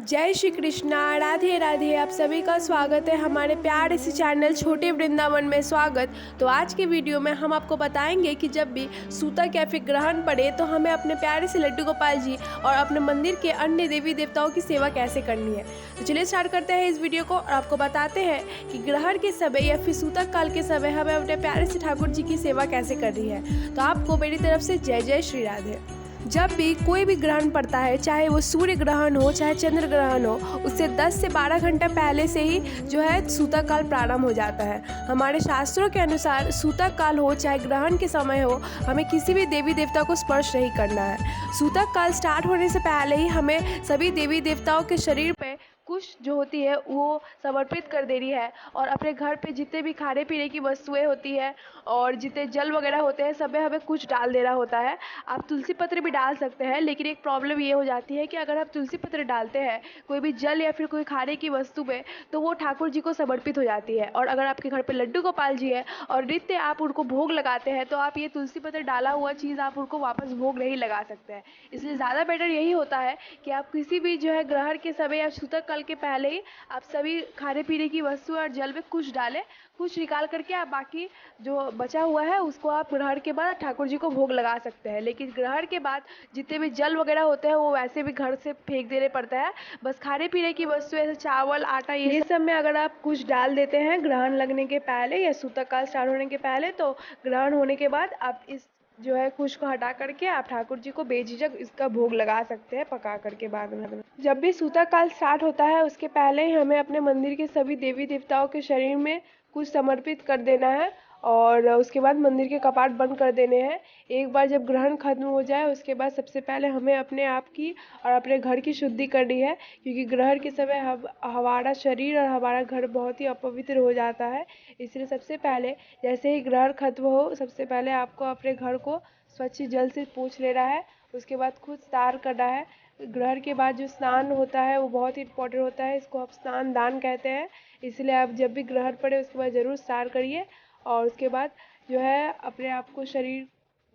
जय श्री कृष्णा, राधे राधे। आप सभी का स्वागत है हमारे प्यारे से चैनल छोटे वृंदावन में। स्वागत। तो आज के वीडियो में हम आपको बताएंगे कि जब भी सूतक या फिर ग्रहण पड़े तो हमें अपने प्यारे से लड्डू गोपाल जी और अपने मंदिर के अन्य देवी देवताओं की सेवा कैसे करनी है। तो चलिए स्टार्ट करते हैं इस वीडियो को और आपको बताते हैं कि ग्रहण के समय या फिर सूतक काल के समय हमें अपने प्यारे से ठाकुर जी की सेवा कैसे करनी है। तो आपको मेरी तरफ से जय जय श्री राधे। जब भी कोई भी ग्रहण पड़ता है, चाहे वो सूर्य ग्रहण हो चाहे चंद्र ग्रहण हो, उससे 10 से 12 घंटा पहले से ही जो है सूतक काल प्रारंभ हो जाता है। हमारे शास्त्रों के अनुसार सूतक काल हो चाहे ग्रहण के समय हो, हमें किसी भी देवी देवता को स्पर्श नहीं करना है। सूतक काल स्टार्ट होने से पहले ही हमें सभी देवी देवताओं के शरीर पे कुछ जो होती है वो समर्पित कर देनी है और अपने घर पे जितने भी खाने पीने की वस्तुएं होती है और जितने जल वगैरह होते हैं सब में हमें कुछ डाल देना होता है। आप तुलसी पत्र भी डाल सकते हैं, लेकिन एक प्रॉब्लम ये हो जाती है कि अगर आप तुलसी पत्र डालते हैं कोई भी जल या फिर कोई खाने की वस्तु में, तो वो ठाकुर जी को समर्पित हो जाती है। और अगर आपके घर पर लड्डू गोपाल जी है और नित्य आप उनको भोग लगाते हैं तो आप ये तुलसी पत्र डाला हुआ चीज़ आप उनको वापस भोग नहीं लगा सकते हैं। इसलिए ज़्यादा बेटर यही होता है कि आप किसी भी जो है ग्रहण के समय या सूतक काल के पहले ही आप सभी खाने पीने की वस्तु और जल में कुछ डालें, कुछ निकाल करके आप बाकी जो बचा हुआ है उसको आप ग्रहण के बाद ठाकुर जी को भोग लगा सकते हैं। लेकिन ग्रहण के बाद जितने भी जल वगैरह होते हैं वो वैसे भी घर से फेंक देने पड़ता है। बस खाने पीने की वस्तु ऐसे चावल आटा ये सब में अगर आप कुछ डाल देते हैं ग्रहण लगने के पहले या सूतक काल स्टार्ट होने के पहले, तो ग्रहण होने के बाद आप इस जो है कुछ को हटा करके आप ठाकुर जी को बेझिझक इसका भोग लगा सकते हैं पका करके। बाद में जब भी सूतक काल स्टार्ट होता है उसके पहले ही हमें अपने मंदिर के सभी देवी देवताओं के शरीर में कुछ समर्पित कर देना है और उसके बाद मंदिर के कपाट बंद कर देने हैं। एक बार जब ग्रहण खत्म हो जाए उसके बाद सबसे पहले हमें अपने आप की और अपने घर की शुद्धि करनी है, क्योंकि ग्रहण के समय हमारा शरीर और हमारा घर बहुत ही अपवित्र हो जाता है। इसलिए सबसे पहले जैसे ही ग्रहण खत्म हो सबसे पहले आपको अपने घर को स्वच्छ जल से पोंछ लेना है। उसके बाद खुद स्नान करना है। ग्रहण के बाद जो स्नान होता है वो बहुत ही इम्पोर्टेंट होता है, इसको आप स्नान दान कहते हैं। इसलिए आप जब भी ग्रहण पड़े उसके बाद ज़रूर स्नान करिए और उसके बाद जो है अपने आप को शरीर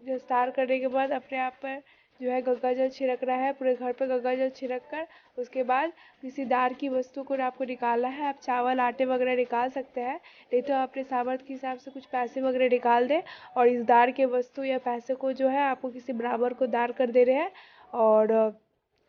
जो स्नान करने के बाद अपने आप पर जो है गंगा जल छिड़कना है, पूरे घर पर गंगा जल छिड़क कर उसके बाद किसी दार की वस्तु को आपको निकालना है। आप चावल आटे वगैरह निकाल सकते हैं, नहीं तो अपने सामर्थ्य के हिसाब से कुछ पैसे वगैरह निकाल दें और इस दार के वस्तु या पैसे को जो है आपको किसी ब्राह्मण को दान कर दे रहे हैं। और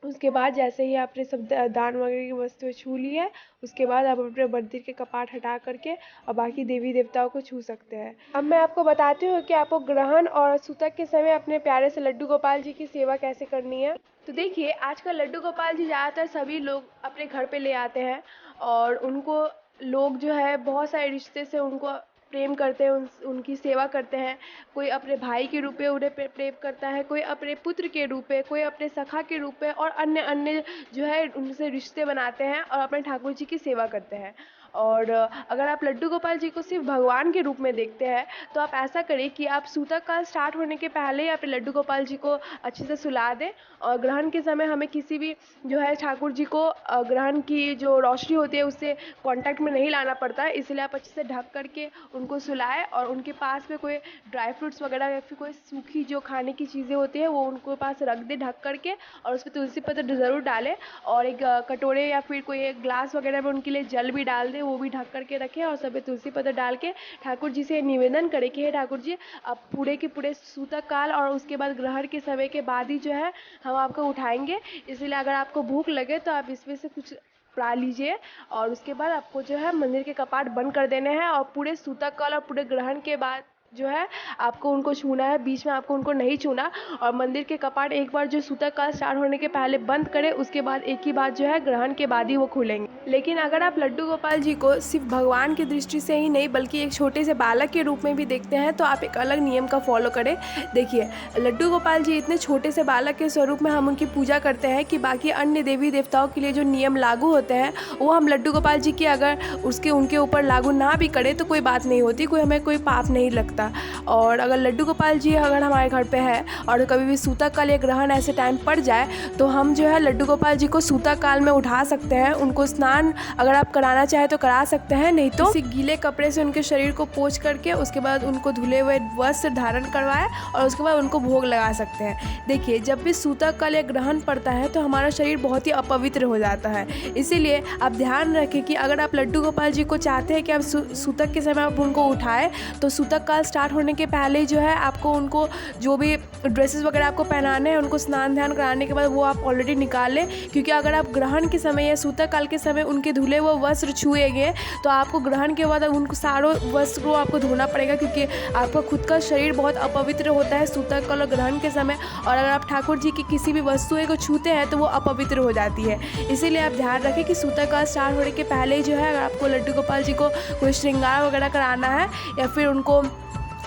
उसके बाद जैसे ही आपने सब दान वगैरह की वस्तुएं छू ली है उसके बाद आप अपने मंदिर के कपाट हटा करके और बाकी देवी देवताओं को छू सकते हैं। अब मैं आपको बताती हूँ कि आपको ग्रहण और सूतक के समय अपने प्यारे से लड्डू गोपाल जी की सेवा कैसे करनी है। तो देखिए, आजकल लड्डू गोपाल जी ज़्यादातर सभी लोग अपने घर पे ले आते हैं और उनको लोग जो है बहुत सारे रिश्ते से उनको प्रेम करते हैं, उनकी सेवा करते हैं। कोई अपने भाई के रूप में उन्हें प्रेम करता है, कोई अपने पुत्र के रूप में, कोई अपने सखा के रूप में और अन्य अन्य जो है उनसे रिश्ते बनाते हैं और अपने ठाकुर जी की सेवा करते हैं। और अगर आप लड्डू गोपाल जी को सिर्फ भगवान के रूप में देखते हैं तो आप ऐसा करें कि आप सूतक काल स्टार्ट होने के पहले ही अपने लड्डू गोपाल जी को अच्छे से सुला दें और ग्रहण के समय हमें किसी भी जो है ठाकुर जी को ग्रहण की जो रोशनी होती है उससे कांटेक्ट में नहीं लाना पड़ता है। इसलिए आप अच्छे से ढक करके उनको सुलाएं और उनके पास में कोई ड्राई फ्रूट्स वगैरह या फिर कोई सूखी जो खाने की चीज़ें होती है वो उनको पास रख दें ढक करके और उस पर तुलसी पत्र ज़रूर डालें और एक कटोरे या फिर कोई एक ग्लास वगैरह में उनके लिए जल भी डाल दें, वो भी ढक करके रखें और सब तुलसी पत्र डाल के ठाकुर जी से निवेदन करें कि हे ठाकुर जी, अब पूरे के पूरे सूतक काल और उसके बाद ग्रहण के समय के बाद ही जो है हम आपको उठाएंगे। इसलिए अगर आपको भूख लगे तो आप इसमें से कुछ पा लीजिए और उसके बाद आपको जो है मंदिर के कपाट बंद कर देने हैं और पूरे सूतक काल और पूरे ग्रहण के बाद जो है आपको उनको छूना है, बीच में आपको उनको नहीं छूना। और मंदिर के कपाट एक बार जो सूतक काल स्टार्ट होने के पहले बंद करें उसके बाद एक ही बार जो है ग्रहण के बाद ही वो खुलेंगे। लेकिन अगर आप लड्डू गोपाल जी को सिर्फ भगवान की दृष्टि से ही नहीं बल्कि एक छोटे से बालक के रूप में भी देखते हैं तो आप एक अलग नियम का फॉलो करें। देखिए, लड्डू गोपाल जी इतने छोटे से बालक के स्वरूप में हम उनकी पूजा करते हैं कि बाकी अन्य देवी देवताओं के लिए जो नियम लागू होते हैं वो हम लड्डू गोपाल जी की अगर उनके ऊपर लागू ना भी करें तो कोई बात नहीं होती, हमें कोई पाप नहीं लगता जाता। और अगर लड्डू गोपाल जी अगर हमारे घर पे है और कभी भी सूतक काल या ग्रहण ऐसे टाइम पड़ जाए तो हम जो है लड्डू गोपाल जी को सूतक काल में उठा सकते हैं। उनको स्नान अगर आप कराना चाहें तो करा सकते हैं, नहीं तो किसी गीले कपड़े से उनके शरीर को पोंछ करके उसके बाद उनको धुले हुए वस्त्र धारण करवाए और उसके बाद उनको भोग लगा सकते हैं। देखिए, जब भी सूतक काल या ग्रहण पड़ता है तो हमारा शरीर बहुत ही अपवित्र हो जाता है। इसीलिए आप ध्यान रखें कि अगर आप लड्डू गोपाल जी को चाहते हैं कि आप सूतक के समय आप उनको उठाएं तो सूतक काल स्टार्ट होने के पहले जो है आपको उनको जो भी ड्रेसेस वगैरह आपको पहनाने हैं उनको स्नान ध्यान कराने के बाद वो आप ऑलरेडी निकाल लें, क्योंकि अगर आप ग्रहण के समय या सूतक काल के समय उनके धुले हुए वस्त्र छुएंगे तो आपको ग्रहण के बाद उनको सारों वस्त्र को आपको धोना पड़ेगा, क्योंकि आपका खुद का शरीर बहुत अपवित्र होता है सूतक काल और ग्रहण के समय। और अगर आप ठाकुर जी की किसी भी वस्तुएं को छूते हैं तो वो अपवित्र हो जाती है। इसीलिए आप ध्यान रखें कि सूतक काल स्टार्ट होने के पहले ही जो है अगर आपको लड्डू गोपाल जी को कोई श्रृंगार वगैरह कराना है या फिर उनको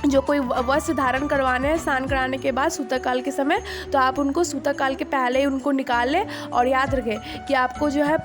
जो कोई वस्त्र धारण करवाने हैं स्नान कराने के बाद सूतक काल के समय, तो आप उनको सूतक काल के पहले ही उनको निकाल लें। और याद रखें कि आपको जो है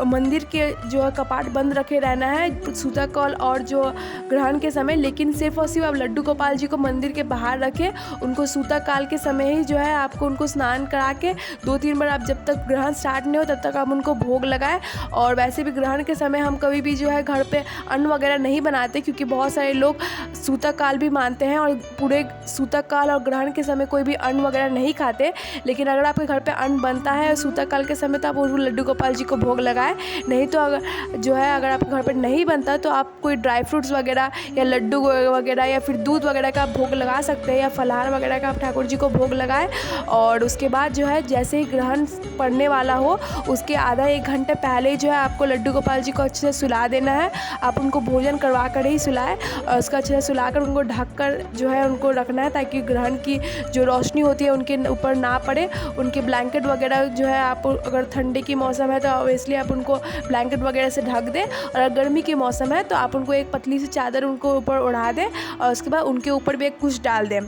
मंदिर के जो है कपाट बंद रखे रहना है सूतक काल और जो ग्रहण के समय, लेकिन सिर्फ और सिर्फ आप लड्डू गोपाल जी को मंदिर के बाहर रखें। उनको सूतक काल के समय ही जो है आपको उनको स्नान करा के 2-3 बार आप जब तक ग्रहण स्टार्ट नहीं हो तब तक आप उनको भोग लगाएं। और वैसे भी ग्रहण के समय हम कभी भी जो है घर पे अन्न वगैरह नहीं बनाते, क्योंकि बहुत सारे लोग सूतक काल भी मानते हैं और पूरे सूतक काल और ग्रहण के समय कोई भी अन्न वगैरह नहीं खाते। लेकिन अगर आपके घर पे अन्न बनता है सूतक काल के समय तो आप उस लड्डू गोपाल जी को भोग लगाएं। नहीं तो अगर जो है अगर आपके घर पर नहीं बनता तो आप कोई ड्राई फ्रूट्स वगैरह या लड्डू वगैरह या फिर दूध वगैरह का आप भोग लगा सकते हैं, या फलाहार वगैरह का आप ठाकुर जी को भोग लगाएं। और उसके बाद जो है जैसे ही ग्रहण पड़ने वाला हो उसके आधा 1 घंटे पहले जो है आपको लड्डू गोपाल जी को अच्छे से सुला देना है। आप उनको भोजन करवा कर ही सुलाएं और उसका अच्छे से सुलाकर उनको ढक कर जो है उनको रखना है, ताकि ग्रहण की जो रोशनी होती है उनके ऊपर ना पड़े। उनके ब्लैंकेट वगैरह जो है आप अगर ठंडे की मौसम है तो ऑब्वियसली आप उनको ब्लैंकेट वगैरह से ढक दें, और अगर गर्मी की मौसम है तो आप उनको एक पतली सी चादर उनको ऊपर उड़ा दें और उसके बाद उनके ऊपर भी एक कुछ डाल दें।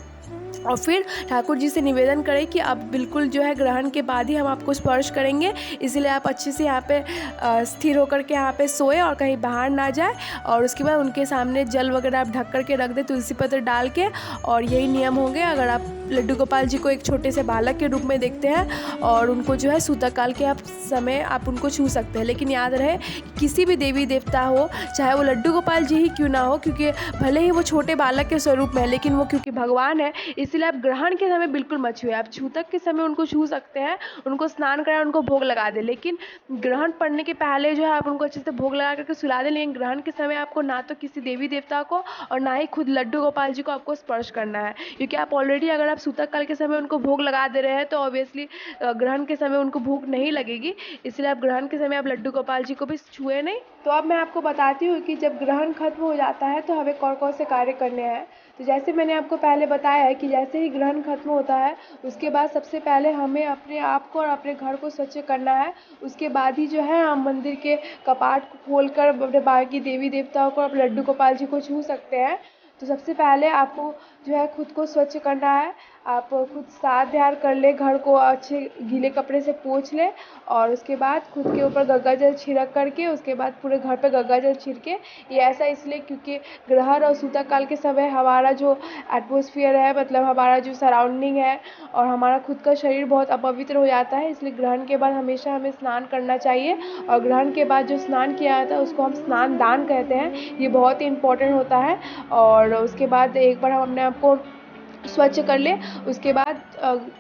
और फिर ठाकुर जी से निवेदन करें कि अब बिल्कुल जो है ग्रहण के बाद ही हम आपको स्पर्श करेंगे, इसीलिए आप अच्छे से यहाँ पे स्थिर होकर के यहाँ पे सोए और कहीं बाहर ना जाए। और उसके बाद उनके सामने जल वगैरह आप ढक कर के रख दें तुलसी पत्र डाल के। और यही नियम होंगे अगर आप लड्डू गोपाल जी को एक छोटे से बालक के रूप में देखते हैं और उनको जो है सूतक काल के आप समय आप उनको छू सकते हैं। लेकिन याद रहे किसी भी देवी देवता हो, चाहे वो लड्डू गोपाल जी ही क्यों ना हो, क्योंकि भले ही वो छोटे बालक के स्वरूप में है लेकिन वो क्योंकि भगवान है, इसलिए आप ग्रहण के समय बिल्कुल मत छुए। आप सूतक के समय उनको छू सकते हैं, उनको स्नान कराएं, उनको भोग लगा दें, लेकिन ग्रहण पड़ने के पहले जो है आप उनको अच्छे से भोग लगा करके सुला दें। लेकिन ग्रहण के समय आपको ना तो किसी देवी देवता को और ना ही खुद लड्डू गोपाल जी को आपको स्पर्श करना है, क्योंकि आप ऑलरेडी अगर आप सूतक काल के समय उनको भोग लगा दे रहे हैं तो ऑब्वियसली ग्रहण के समय उनको भूख नहीं लगेगी, इसलिए आप ग्रहण के समय आप लड्डू गोपाल जी को भी छुए नहीं। तो अब मैं आपको बताती हूँ कि जब ग्रहण खत्म हो जाता है तो हमें कौन कौन से कार्य करने हैं। तो जैसे मैंने आपको पहले बताया है कि जैसे ही ग्रहण खत्म होता है उसके बाद सबसे पहले हमें अपने आप को और अपने घर को स्वच्छ करना है। उसके बाद ही जो है हम मंदिर के कपाट को खोलकर अपने बाकी देवी देवताओं को और लड्डू गोपाल जी को छू सकते हैं। तो सबसे पहले आपको जो है खुद को स्वच्छ करना है। आप खुद साफ ध्यान कर ले, घर को अच्छे गीले कपड़े से पोंछ ले और उसके बाद खुद के ऊपर गंगा जल छिड़क करके उसके बाद पूरे घर पे गंगा जल छिड़के। ये ऐसा इसलिए क्योंकि ग्रहण और सूतक काल के समय हमारा जो एटमॉस्फेयर है, मतलब हमारा जो सराउंडिंग है और हमारा खुद का शरीर बहुत अपवित्र हो जाता है, इसलिए ग्रहण के बाद हमेशा हमें स्नान करना चाहिए। और ग्रहण के बाद जो स्नान किया जाता है उसको हम स्नान दान कहते हैं, ये बहुत ही इम्पोर्टेंट होता है। और उसके बाद एक बार हम अपने आप को स्वच्छ कर ले, उसके बाद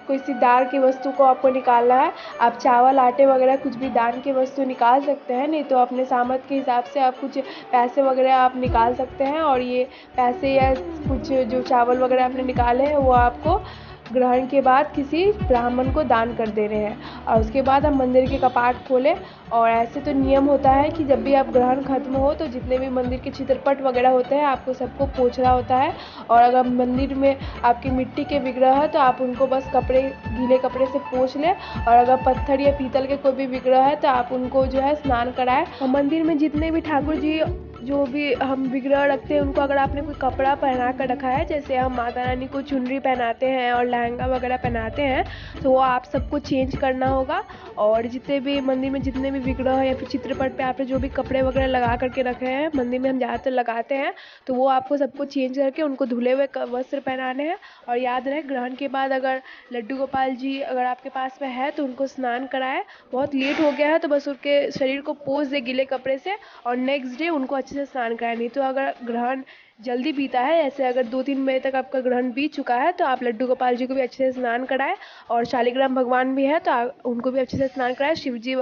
कोई सी दान की वस्तु को आपको निकालना है। आप चावल आटे वगैरह कुछ भी दान की वस्तु निकाल सकते हैं, नहीं तो अपने सामर्थ्य के हिसाब से आप कुछ पैसे वगैरह आप निकाल सकते हैं। और ये पैसे या कुछ जो चावल वगैरह आपने निकाले हैं वो आपको ग्रहण के बाद किसी ब्राह्मण को दान कर देने हैं। और उसके बाद हम मंदिर के कपाट खोलें। और ऐसे तो नियम होता है कि जब भी आप ग्रहण खत्म हो तो जितने भी मंदिर के चित्रपट वगैरह होते हैं आपको सबको पोंछना होता है। और अगर मंदिर में आपकी मिट्टी के विग्रह है तो आप उनको बस गीले कपड़े से पोंछ लें। और अगर पत्थर या पीतल के कोई भी विग्रह है तो आप उनको जो है स्नान कराएं। और मंदिर में जितने भी ठाकुर जी जो भी हम विग्रह रखते हैं उनको अगर आपने कोई कपड़ा पहना कर रखा है, जैसे हम माता रानी को चुनरी पहनाते हैं और लहंगा वगैरह पहनाते हैं, तो वो आप सबको चेंज करना होगा। और जितने भी मंदिर में जितने भी विग्रह या फिर चित्रपट पे आपने जो भी कपड़े वगैरह लगा करके रखे हैं, मंदिर में हम ज़्यादातर लगाते हैं, तो वो आपको सबको चेंज करके उनको धुले हुए वस्त्र पहनाने हैं। और याद रहे, ग्रहण के बाद अगर लड्डू गोपाल जी अगर आपके पास में है तो उनको स्नान कराएं। बहुत लेट हो गया है तो बस उनके शरीर को पोंछ दे गीले कपड़े से, और नेक्स्ट डे उनको अच्छे से स्नान कराएं। नहीं तो अगर ग्रहण जल्दी बीता है, ऐसे अगर 2-3 बजे तक आपका ग्रहण बीत चुका है, तो आप लड्डू गोपाल जी को भी अच्छे से स्नान कराएं। और शालिग्राम भगवान भी है तो उनको भी अच्छे से स्नान कराएं। शिव जी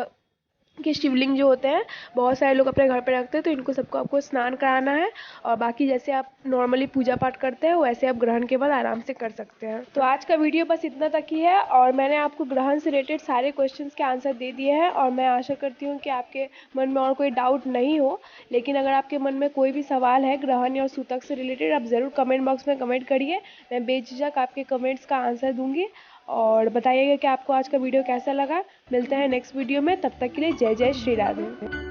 के शिवलिंग जो होते हैं, बहुत सारे लोग अपने घर पे रखते हैं, तो इनको सबको आपको स्नान कराना है। और बाकी जैसे आप नॉर्मली पूजा पाठ करते हैं वैसे आप ग्रहण के बाद आराम से कर सकते हैं। तो आज का वीडियो बस इतना तक ही है, और मैंने आपको ग्रहण से रिलेटेड सारे क्वेश्चंस के आंसर दे दिए हैं। और मैं आशा करती हूँ कि आपके मन में और कोई डाउट नहीं हो। लेकिन अगर आपके मन में कोई भी सवाल है ग्रहण और सूतक से रिलेटेड, आप ज़रूर कमेंट बॉक्स में कमेंट करिए। मैं बेझिझक आपके कमेंट्स का आंसर दूंगी। और बताइएगा कि आपको आज का वीडियो कैसा लगा। मिलते हैं नेक्स्ट वीडियो में, तब तक के लिए जय जय श्री राधे।